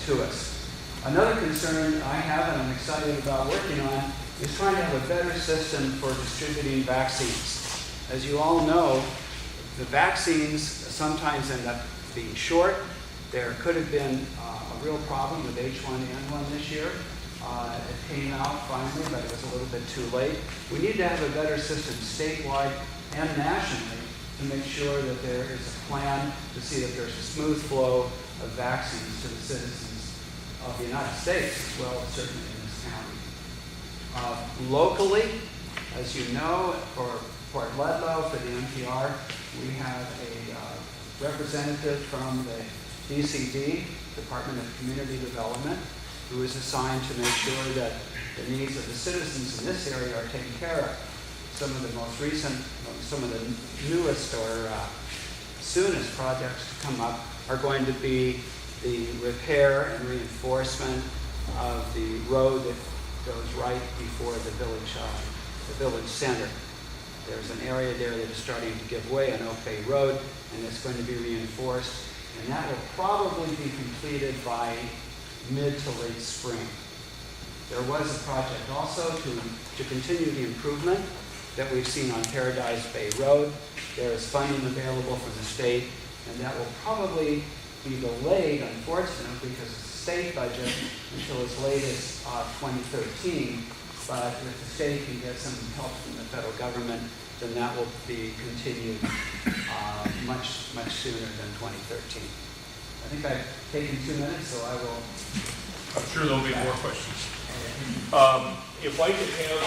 to us. Another concern I have and I'm excited about working on is trying to have a better system for distributing vaccines. As you all know, the vaccines sometimes end up being short. There could have been a real problem with H1N1 this year. It came out finally, but it was a little bit too late. We need to have a better system statewide and nationally to make sure that there is a plan to see that there's a smooth flow of vaccines to the citizens of the United States, as well as certainly in this county. Locally, as you know, for Port Ludlow, for the NPR, we have a representative from the DCD, Department of Community Development, who is assigned to make sure that the needs of the citizens in this area are taken care of. Some of the most recent, some of the newest or soonest projects to come up are going to be the repair and reinforcement of the road that goes right before the village center. There's an area there that is starting to give way on Oak Bay Road, and it's going to be reinforced, and that will probably be completed by mid to late spring. There was a project also to continue the improvement that we've seen on Paradise Bay Road. There is funding available from the state, and that will probably be delayed, unfortunately, because it's a state budget until as late as 2013. But if the state can get some help from the federal government, then that will be continued much sooner than 2013. I think I've taken 2 minutes, so I will. I'm sure there'll be more questions. If I could have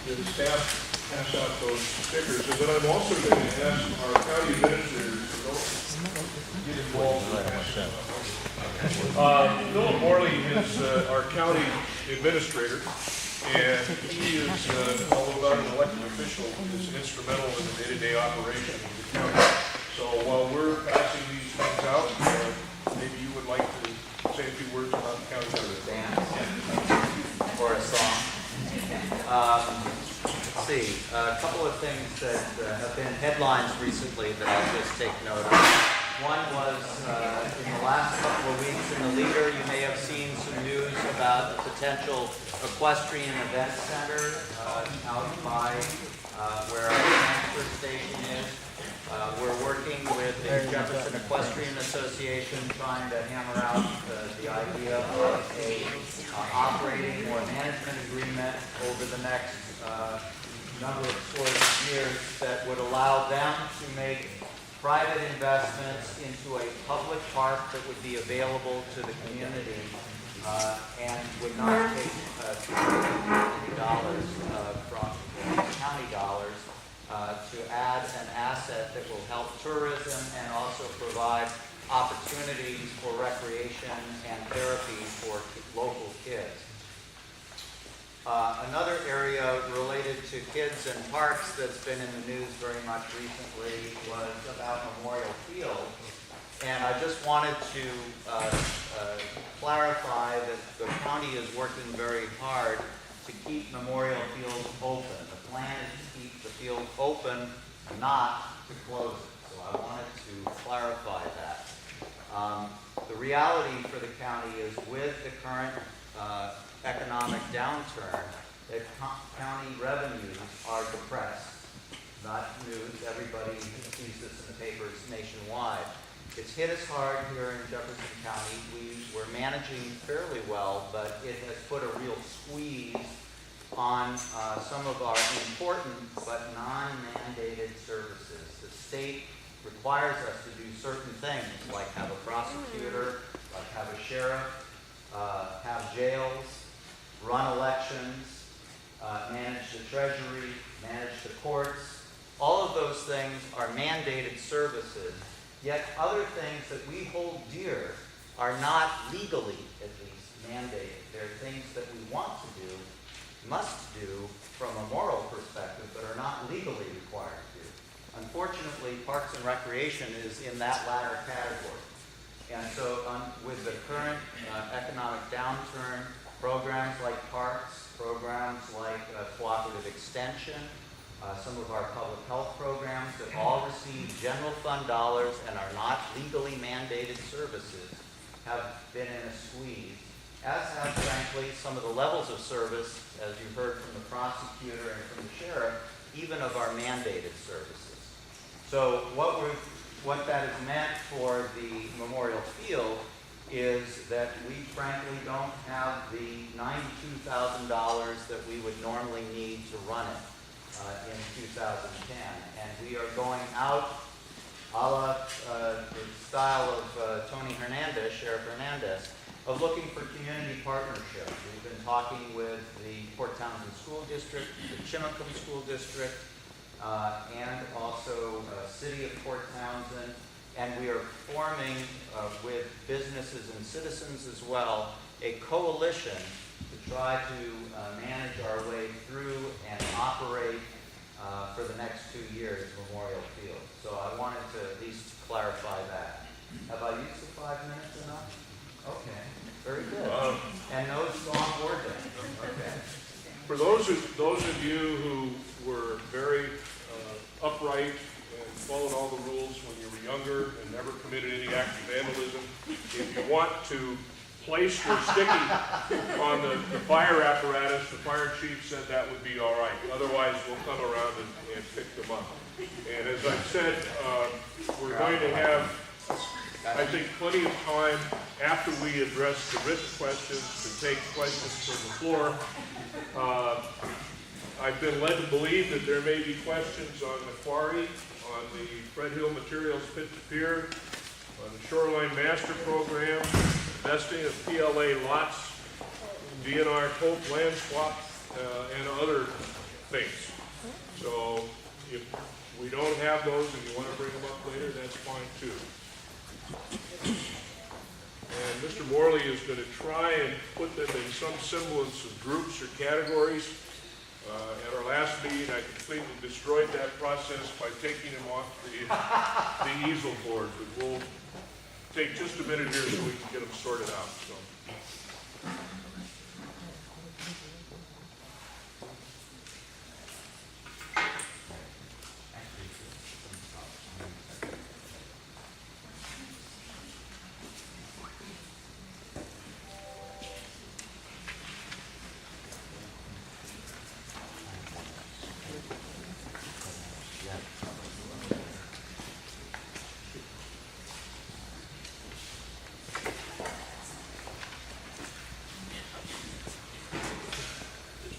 the staff pass out those stickers, and then I'm also going to ask our county administrators to get involved in passing out. Philip Morley is our county administrator, and he is, although not an elected official, is instrumental in the day-to-day operation of the county. So while we're passing these things out, maybe you would like to say a few words about the county government. Or a song. Let's see, a couple of things that have been headlines recently that I'll just take note of. One was in the last couple of weeks in the Leader, you may have seen some news about the potential equestrian event center out by where our transfer station is. We're working with the Jefferson Equestrian Association trying to hammer out the idea of a operating or management agreement over the next number of sort of years that would allow them to make private investments into a public park that would be available to the community and would not take any dollars from county dollars to add an asset that will help tourism and also provide opportunities for recreation and therapy for local kids. Another area related to kids and parks that's been in the news very much recently was about Memorial Field. And I just wanted to clarify that the county is working very hard to keep Memorial Field open. The plan is to keep the field open, not to close it. So I wanted to clarify that. The reality for the county is with the current economic downturn, that county revenues are depressed. Not news, everybody sees this in the papers nationwide. It's hit us hard here in Jefferson County. We're managing fairly well, but it has put a real squeeze on some of our important but non-mandated services. The state requires us to do certain things, like have a prosecutor, like have a sheriff, have jails, run elections, manage the treasury, manage the courts. All of those things are mandated services, yet other things that we hold dear are not legally, at least, mandated. They're things that we want to do, must do from a moral perspective, but are not legally required to do. Unfortunately, Parks and Recreation is in that latter category. And so with the current economic downturn, programs like parks, programs like cooperative extension, some of our public health programs that all receive general fund dollars and are not legally mandated services have been in a squeeze, as have frankly some of the levels of service, as you heard from the prosecutor and from the sheriff, even of our mandated services. So what that has meant for the Memorial Field is that we frankly don't have the $92,000 that we would normally need to run it in 2010. And we are going out a la the style of Tony Hernandez, Sheriff Hernandez, of looking for community partnership. We've been talking with the Port Townsend School District, the Chimacum School District, and also City of Port Townsend, and we are forming with businesses and citizens as well a coalition to try to manage our way through and operate for the next 2 years Memorial Field. So I wanted to at least clarify that. Have I used the 5 minutes enough? Okay, very good. And no strong board then. Okay. For those of you who were very upright and followed all the rules when you were younger and never committed any act of vandalism, if you want to place your sticky on the fire apparatus, the fire chief said that would be all right. Otherwise, we'll come around and pick them up. And as I've said, we're going to have, I think, plenty of time after we address the written questions to take questions from the floor. I've been led to believe that there may be questions on the quarry, on the Fred Hill Materials Pit to Pier, on the Shoreline Master Program, investing of PLA lots, DNR Pope land swap, and other things. So if we don't have those and you want to bring them up later, that's fine too. And Mr. Morley is going to try and put them in some semblance of groups or categories. At our last meeting, I completely destroyed that process by taking them off the easel board. But we'll take just a minute here so we can get them sorted out. So.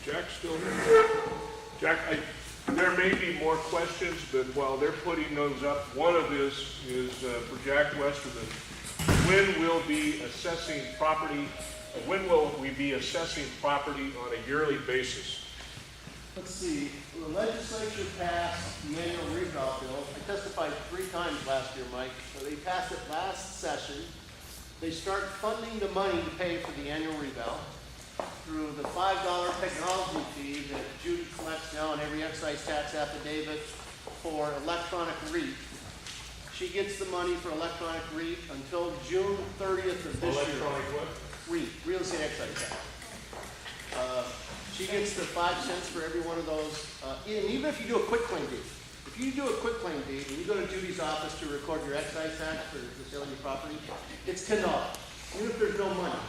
Jack still here? Jack, there may be more questions, but while they're putting those up, one of this is for Jack Westerman. When will be assessing property? When will we be assessing property on a yearly basis? Let's see, the legislature passed the annual revale bill. I testified 3 times last year, Mike. So they passed it last session. They start funding the money to pay for the annual revale through the $5 technology fee that Judy collects now on every excise tax affidavit for electronic REAP. She gets the money for electronic REAP until June 30th of this year. Electronic what? REAP, real estate excise tax. She gets the 5 cents for every one of those. And even if you do a quick claim deed, if you do a quick claim deed and you go to Judy's office to record your excise tax for the sale of your property, it's $10. Even if there's no money.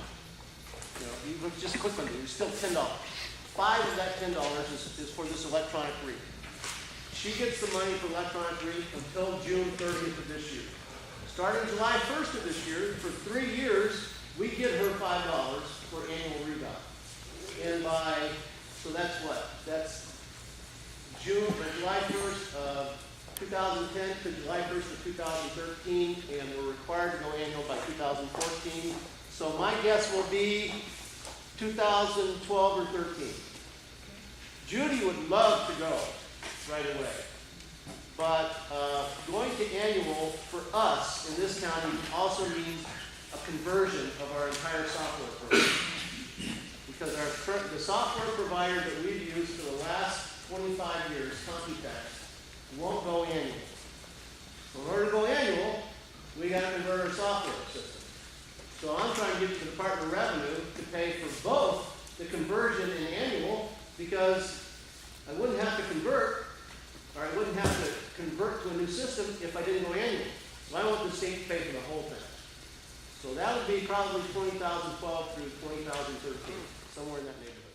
You know, even just quick claim deed, it's still $10. 5 of that $10 is for this electronic REAP. She gets the money for electronic REAP until June 30th of this year. Starting July 1st of this year, for 3 years, we get her $5 for annual revale. And so that's what? That's July 1st of 2010 to July 1st of 2013, and we're required to go annual by 2014. So my guess will be 2012 or 13. Judy would love to go right away. But going to annual for us in this county also means a conversion of our entire software program. Because the software provider that we've used for the last 25 years, Computex, won't go annual. So in order to go annual, we got to convert our software system. So I'm trying to get to the Department of Revenue to pay for both the conversion and annual, because I wouldn't have to convert, or I wouldn't have to convert to a new system if I didn't go annual. So I want the state to pay for the whole thing. So that would be probably 2012 through 2013, somewhere in that neighborhood.